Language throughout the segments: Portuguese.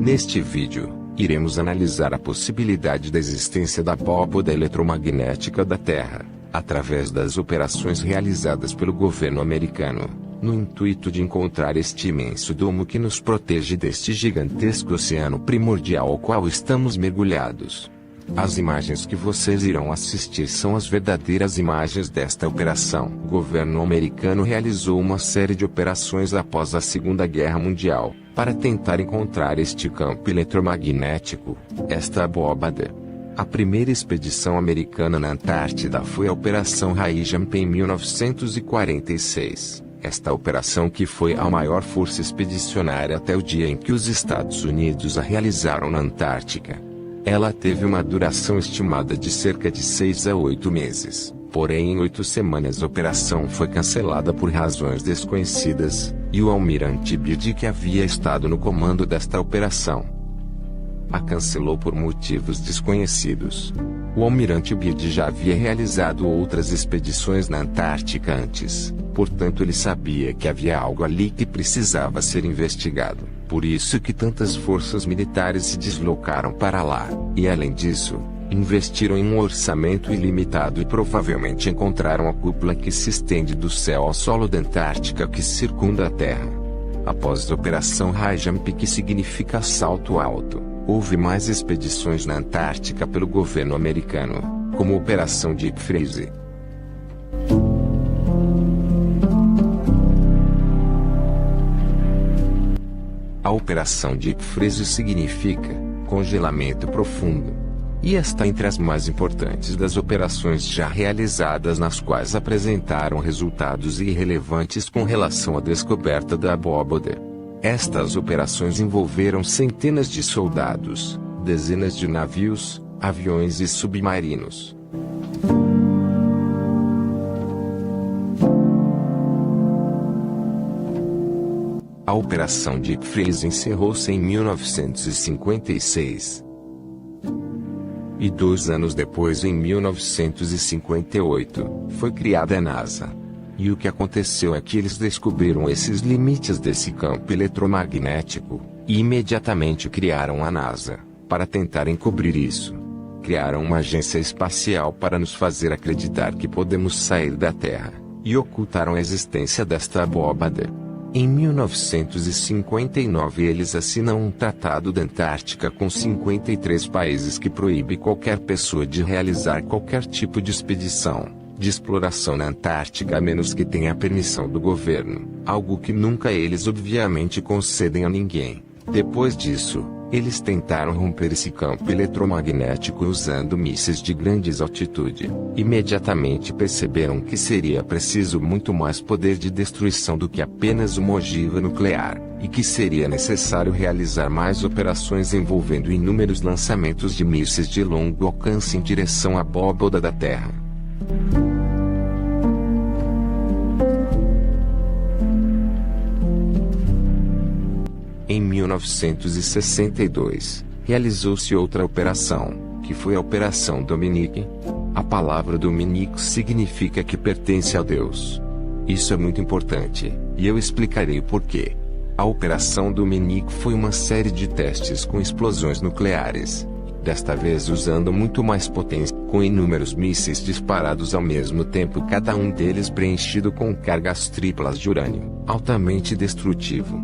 Neste vídeo, iremos analisar a possibilidade da existência da abóbada eletromagnética da Terra, através das operações realizadas pelo governo americano, no intuito de encontrar este imenso domo que nos protege deste gigantesco oceano primordial ao qual estamos mergulhados. As imagens que vocês irão assistir são as verdadeiras imagens desta operação. O governo americano realizou uma série de operações após a Segunda Guerra Mundial, para tentar encontrar este campo eletromagnético, esta abóbada. A primeira expedição americana na Antártida foi a Operação Raí Jump em 1946. Esta operação que foi a maior força expedicionária até o dia em que os Estados Unidos a realizaram na Antártica. Ela teve uma duração estimada de cerca de 6 a 8 meses, porém em 8 semanas a operação foi cancelada por razões desconhecidas, e o almirante Byrd, que havia estado no comando desta operação, a cancelou por motivos desconhecidos. O almirante Byrd já havia realizado outras expedições na Antártica antes, portanto ele sabia que havia algo ali que precisava ser investigado. Por isso que tantas forças militares se deslocaram para lá, e além disso, investiram em um orçamento ilimitado e provavelmente encontraram a cúpula que se estende do céu ao solo da Antártica que circunda a Terra. Após a Operação High Jump, que significa salto alto, houve mais expedições na Antártica pelo governo americano, como a Operação Deep Freeze. A Operação Deep Freeze significa congelamento profundo, e está entre as mais importantes das operações já realizadas, nas quais apresentaram resultados irrelevantes com relação à descoberta da abóbada. Estas operações envolveram centenas de soldados, dezenas de navios, aviões e submarinos. A Operação Deep Freeze encerrou-se em 1956. E 2 anos depois, em 1958, foi criada a NASA. E o que aconteceu é que eles descobriram esses limites desse campo eletromagnético, e imediatamente criaram a NASA, para tentar encobrir isso. Criaram uma agência espacial para nos fazer acreditar que podemos sair da Terra, e ocultaram a existência desta abóbada. Em 1959 eles assinam um tratado da Antártica com 53 países que proíbe qualquer pessoa de realizar qualquer tipo de expedição, de exploração na Antártica, a menos que tenha a permissão do governo, algo que nunca eles obviamente concedem a ninguém. Depois disso, eles tentaram romper esse campo eletromagnético usando mísseis de grandes altitude. Imediatamente perceberam que seria preciso muito mais poder de destruição do que apenas uma ogiva nuclear, e que seria necessário realizar mais operações envolvendo inúmeros lançamentos de mísseis de longo alcance em direção à abóbada da Terra. Em 1962, realizou-se outra operação, que foi a Operação Dominique. A palavra Dominique significa que pertence a Deus. Isso é muito importante, e eu explicarei o porquê. A Operação Dominique foi uma série de testes com explosões nucleares, desta vez usando muito mais potência, com inúmeros mísseis disparados ao mesmo tempo, cada um deles preenchido com cargas triplas de urânio, altamente destrutivo.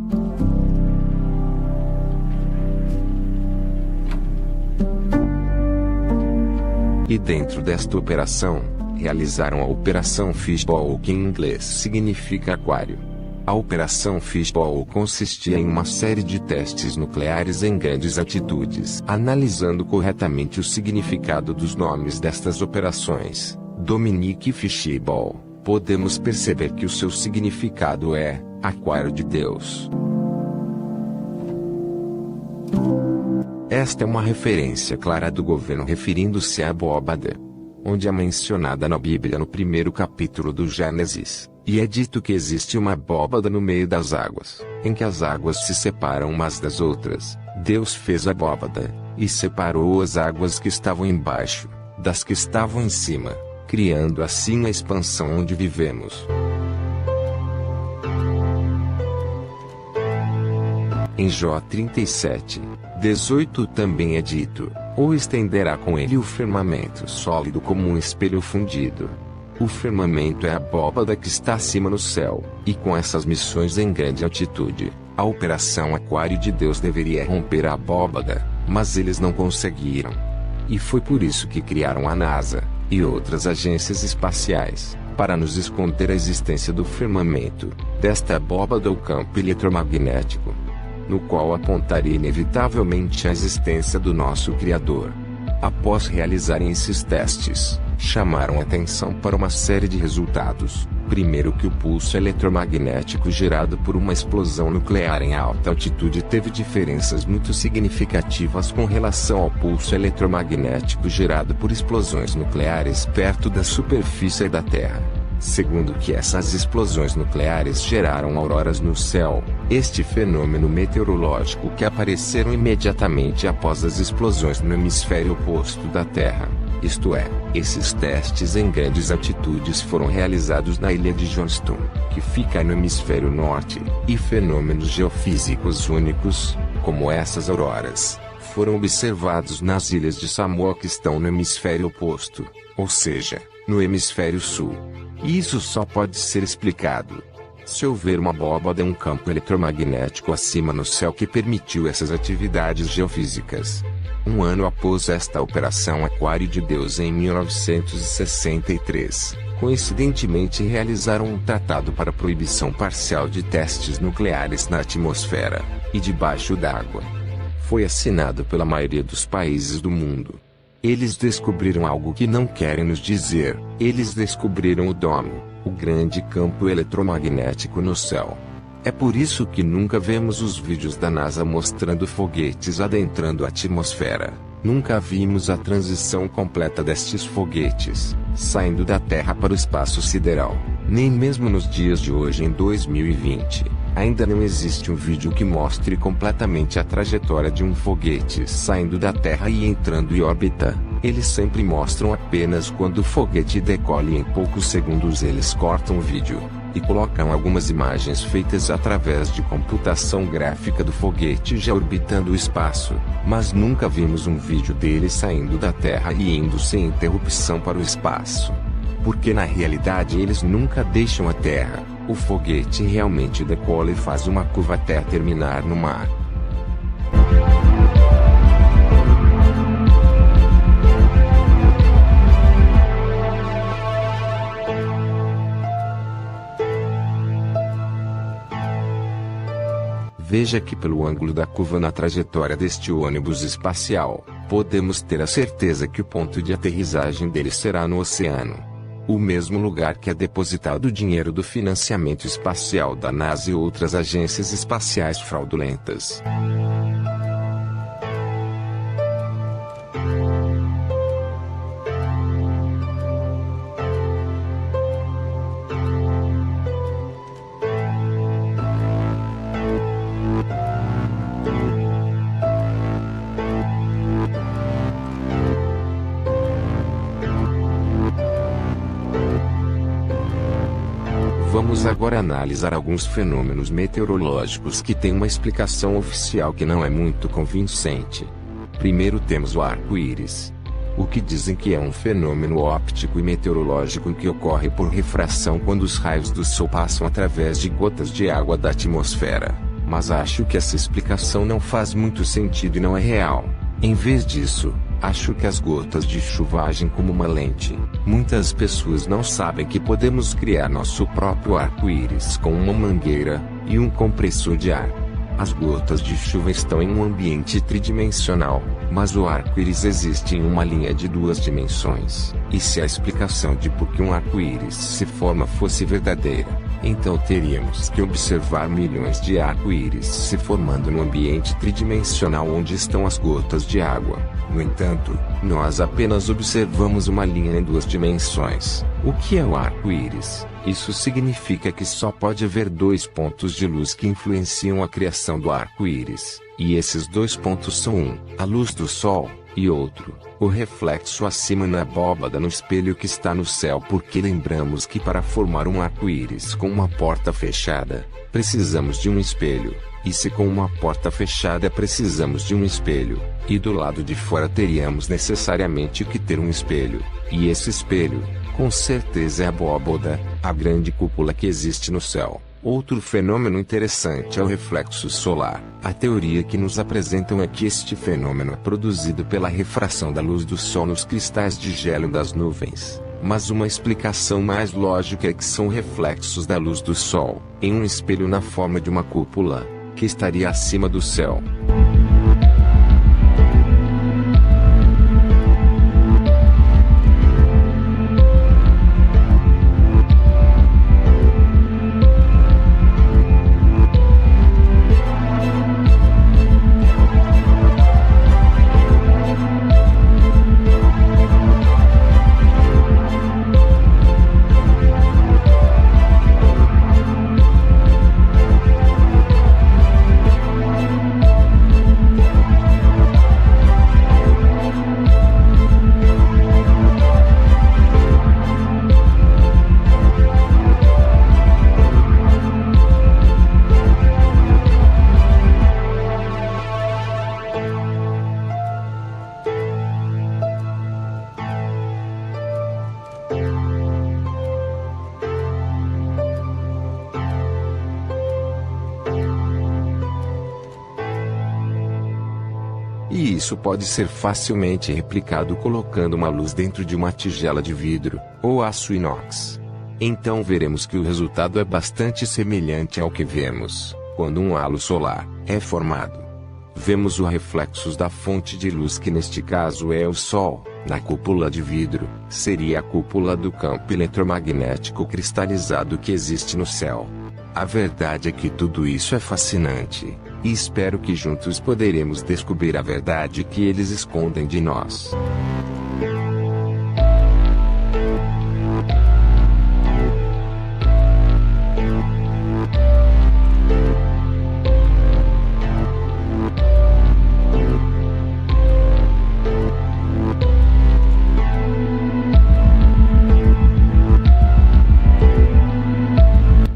E dentro desta operação, realizaram a Operação Fishbowl, que em inglês significa aquário. A Operação Fishbowl consistia em uma série de testes nucleares em grandes altitudes. Analisando corretamente o significado dos nomes destas operações, Dominique e Fishbowl, podemos perceber que o seu significado é aquário de Deus. Esta é uma referência clara do governo referindo-se à abóbada, onde é mencionada na Bíblia no primeiro capítulo do Gênesis, e é dito que existe uma abóbada no meio das águas, em que as águas se separam umas das outras. Deus fez a abóbada, e separou as águas que estavam embaixo, das que estavam em cima, criando assim a expansão onde vivemos. Em Jó 37, 18 Também é dito, ou estenderá com ele o firmamento sólido como um espelho fundido. O firmamento é a abóbada que está acima no céu, e com essas missões em grande altitude, a operação Aquário de Deus deveria romper a abóbada, mas eles não conseguiram. E foi por isso que criaram a NASA, e outras agências espaciais, para nos esconder a existência do firmamento, desta abóbada ou campo eletromagnético, no qual apontaria inevitavelmente a existência do nosso Criador. Após realizarem esses testes, chamaram atenção para uma série de resultados. Primeiro, que o pulso eletromagnético gerado por uma explosão nuclear em alta altitude teve diferenças muito significativas com relação ao pulso eletromagnético gerado por explosões nucleares perto da superfície da Terra. Segundo, que essas explosões nucleares geraram auroras no céu, este fenômeno meteorológico que apareceram imediatamente após as explosões no hemisfério oposto da Terra. Isto é, esses testes em grandes altitudes foram realizados na ilha de Johnston, que fica no hemisfério norte, e fenômenos geofísicos únicos, como essas auroras, foram observados nas ilhas de Samoa que estão no hemisfério oposto, ou seja, no hemisfério sul. E isso só pode ser explicado se houver uma abóbada em um campo eletromagnético acima no céu que permitiu essas atividades geofísicas. Um ano após esta operação Aquário de Deus, em 1963, coincidentemente realizaram um tratado para proibição parcial de testes nucleares na atmosfera e debaixo d'água. Foi assinado pela maioria dos países do mundo. Eles descobriram algo que não querem nos dizer. Eles descobriram o domo, o grande campo eletromagnético no céu. É por isso que nunca vemos os vídeos da NASA mostrando foguetes adentrando a atmosfera. Nunca vimos a transição completa destes foguetes, saindo da Terra para o espaço sideral. Nem mesmo nos dias de hoje, em 2020, ainda não existe um vídeo que mostre completamente a trajetória de um foguete saindo da Terra e entrando em órbita. Eles sempre mostram apenas quando o foguete decola, e em poucos segundos eles cortam o vídeo e colocam algumas imagens feitas através de computação gráfica do foguete já orbitando o espaço, mas nunca vimos um vídeo dele saindo da Terra e indo sem interrupção para o espaço. Porque na realidade eles nunca deixam a Terra, o foguete realmente decola e faz uma curva até terminar no mar. Veja que pelo ângulo da curva na trajetória deste ônibus espacial, podemos ter a certeza que o ponto de aterrissagem dele será no oceano. O mesmo lugar que é depositado o dinheiro do financiamento espacial da NASA e outras agências espaciais fraudulentas. Vamos agora analisar alguns fenômenos meteorológicos que têm uma explicação oficial que não é muito convincente. Primeiro temos o arco-íris, o que dizem que é um fenômeno óptico e meteorológico que ocorre por refração quando os raios do sol passam através de gotas de água da atmosfera. Mas acho que essa explicação não faz muito sentido e não é real. Em vez disso, acho que as gotas de chuva agem como uma lente. Muitas pessoas não sabem que podemos criar nosso próprio arco-íris com uma mangueira e um compressor de ar. As gotas de chuva estão em um ambiente tridimensional, mas o arco-íris existe em uma linha de duas dimensões. E se a explicação de por que um arco-íris se forma fosse verdadeira, então teríamos que observar milhões de arco-íris se formando no ambiente tridimensional onde estão as gotas de água. No entanto, nós apenas observamos uma linha em duas dimensões. O que é o arco-íris? Isso significa que só pode haver dois pontos de luz que influenciam a criação do arco-íris. E esses dois pontos são a luz do sol E outro, o reflexo acima na abóbada no espelho que está no céu, porque lembramos que para formar um arco-íris com uma porta fechada, precisamos de um espelho, e se com uma porta fechada precisamos de um espelho, e do lado de fora teríamos necessariamente que ter um espelho, e esse espelho, com certeza é a abóbada, a grande cúpula que existe no céu. Outro fenômeno interessante é o reflexo solar. A teoria que nos apresentam é que este fenômeno é produzido pela refração da luz do sol nos cristais de gelo das nuvens. Mas uma explicação mais lógica é que são reflexos da luz do sol, em um espelho na forma de uma cúpula, que estaria acima do céu. E isso pode ser facilmente replicado colocando uma luz dentro de uma tigela de vidro, ou aço inox. Então veremos que o resultado é bastante semelhante ao que vemos, quando um halo solar é formado. Vemos os reflexos da fonte de luz que neste caso é o Sol, na cúpula de vidro, seria a cúpula do campo eletromagnético cristalizado que existe no céu. A verdade é que tudo isso é fascinante. E espero que juntos poderemos descobrir a verdade que eles escondem de nós.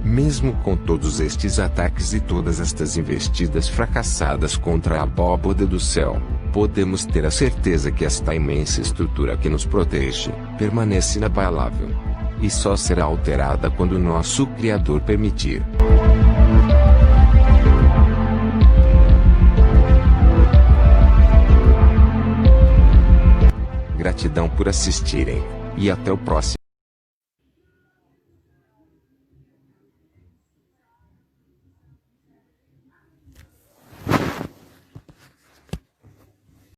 Mesmo com todos estes ataques e todas estas investidas fracassadas contra a abóbada do céu, podemos ter a certeza que esta imensa estrutura que nos protege, permanece inabalável. E só será alterada quando nosso Criador permitir. Gratidão por assistirem, e até o próximo.